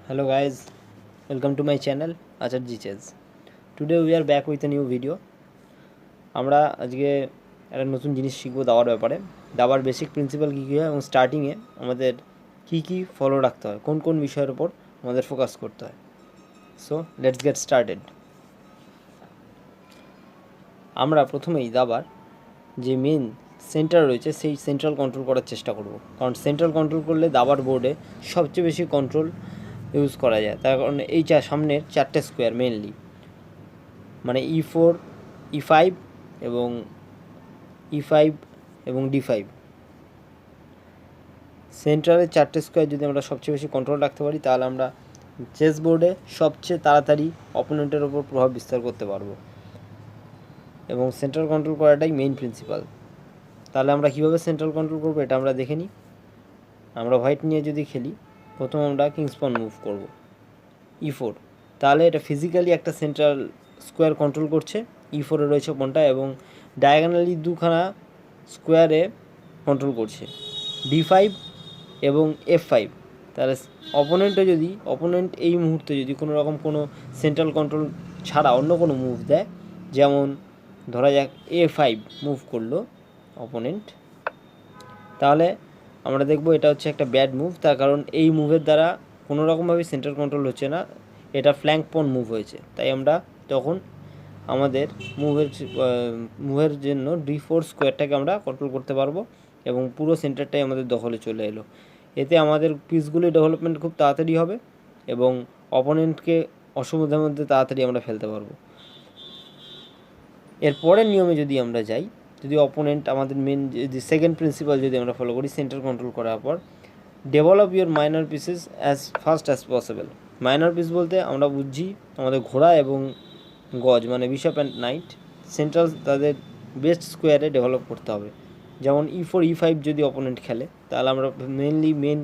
Hello guys, welcome to my channel Acharji Chess. Today we are back with a new video. আমরা আজকে একটা নতুন জিনিস শিখবো দাবার ব্যাপারে। দাবার বেসিক প্রিন্সিপাল কী কী হয় এবং স্টার্টিংয়ে আমাদের কী কী ফলো রাখতে হয়, কোন কোন বিষয়ের উপর আমাদের ফোকাস করতে হয়। So let's get started. আমরা প্রথমেই দাবার যে মেন সেন্টার রয়েছে সেই সেন্ট্রাল কন্ট্রোল করার চেষ্টা করব, কারণ সেন্ট্রাল কন্ট্রোল করলে দাবার বোর্ডে সবচেয়ে বেশি কন্ট্রোল ইউজ করা যায়। তার কারণে এই সামনের চারটে স্কোয়ার মেনলি, মানে E4, E5 এবং E5 এবং D5, সেন্ট্রালের চারটে স্কোয়ার যদি আমরা সবচেয়ে বেশি কন্ট্রোল রাখতে পারি তাহলে আমরা চেস বোর্ডে সবচেয়ে তাড়াতাড়ি অপোনেন্টের ওপর প্রভাব বিস্তার করতে পারবো, এবং সেন্ট্রাল কন্ট্রোল করাটাই মেইন প্রিন্সিপাল। তাহলে আমরা কীভাবে সেন্ট্রাল কন্ট্রোল করবো এটা আমরা দেখে নিই। আমরা হোয়াইট নিয়ে যদি খেলি, প্রথম আমরা কিংস পন মুভ করব E4, তাহলে এটা ফিজিক্যালি একটা সেন্ট্রাল স্কোয়ার কন্ট্রোল করছে, E4-এ রয়েছে পনটা, এবং ডায়াগোনালি দুখানা স্কোয়ারে কন্ট্রোল করছে D5 এবং F5। তাহলে অপোনেন্ট এই মুহূর্তে যদি কোনো রকম কোনো সেন্ট্রাল কন্ট্রোল ছাড়া অন্য কোনো মুভ দেয়, যেমন ধরা যাক A5 মুভ করলো অপোনেন্ট, তাহলে আমরা দেখব এটা হচ্ছে একটা ব্যাড মুভ। তার কারণ এই মুভের দ্বারা কোনো রকমভাবে সেন্ট্রাল কন্ট্রোল হচ্ছে না, এটা ফ্ল্যাঙ্ক পন মুভ হয়েছে। তাই আমরা তখন আমাদের মুভের জন্য D4 স্কোয়ারটাকে আমরা কন্ট্রোল করতে পারবো এবং পুরো সেন্টারটাই আমাদের দখলে চলে এলো। এতে আমাদের পিসগুলি ডেভেলপমেন্ট খুব তাড়াতাড়ি হবে এবং অপোনেন্টকে অসুবিধার মধ্যে তাড়াতাড়ি আমরা ফেলতে পারবো। এর পরের নিয়মে যদি আমরা যাই, যদি অপোনেন্ট আমাদের মেন যদি সেকেন্ড প্রিন্সিপাল যদি আমরা ফলো করি সেন্টার কন্ট্রোল করার পর, develop your minor pieces as fast as possible. Minor piece বলতে আমরা বুঝছি আমাদের ঘোড়া এবং গজ, মানে বিশপ অ্যান্ড নাইট, সেন্ট্রাল তাদের বেস্ট স্কোয়ারে ডেভেলপ করতে হবে। যেমন E4 E5 যদি অপোনেন্ট খেলে তাহলে আমরা মেন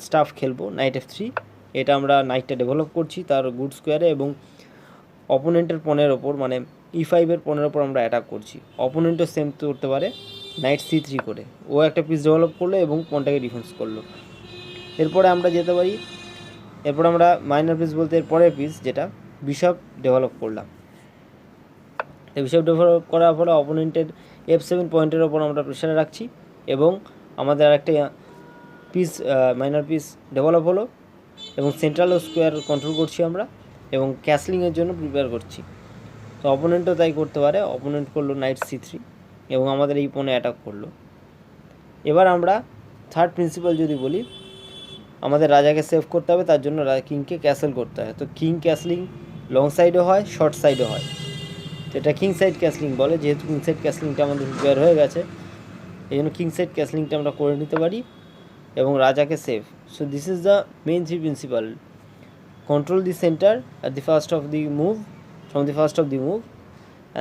স্টাফ খেলবো নাইট F3। এটা আমরা নাইটটা ডেভেলপ করছি তার গুড স্কোয়ারে, এবং অপোনেন্টের পনের ওপর মানে E5-এর পনের ওপর আমরা অ্যাটাক করছি। অপোনেন্টও সেম করতে পারে, নাইট C3 করে ও একটা পিস ডেভেলপ করলো এবং পনটাকে ডিফেন্স করলো। এরপরে আমরা যেতে পারি, এরপরে আমরা মাইনর পিস বলতে এরপরের পিস যেটা বিশপ ডেভেলপ করলাম। এই বিশপ ডেভেলপ করার ফলে অপোনেন্টের F7 পয়েন্টের ওপর আমরা প্রেশারে রাখছি এবং আমাদের আরেকটা পিস মাইনর পিস ডেভেলপ হলো এবং সেন্ট্রাল স্কোয়ার কন্ট্রোল করছি আমরা এবং ক্যাসলিংয়ের জন্য প্রিপেয়ার করছি। তো অপোনেন্টও তাই করতে পারে, অপোনেন্ট করলো নাইট C3 এবং আমাদের এই পনে অ্যাটাক করলো। এবার আমরা থার্ড প্রিন্সিপাল যদি বলি, আমাদের রাজাকে সেভ করতে হবে, তার জন্য কিংকে ক্যাসেল করতে হয়। তো কিং ক্যাসলিং লং সাইডও হয়, শর্ট সাইডও হয়, তো এটা কিং সাইড ক্যাসলিং বলে। যেহেতু কিং সাইড ক্যাসলিংটা আমাদের প্রিপেয়ার হয়ে গেছে, এই জন্য কিং সাইড ক্যাসলিংটা আমরা করে নিতে পারি এবং রাজাকে save. So this is the main three principal: control the center at the first of the move, from the first of the move,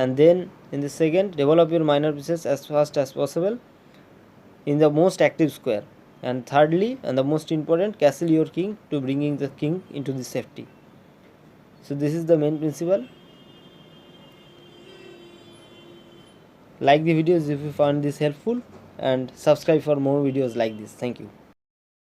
and then in the second develop your minor pieces as fast as possible in the most active square, and thirdly and the most important, castle your king to bringing the king into the safety. So this is the main principle. Like the videos if you found this helpful and subscribe for more videos like this. Thank you.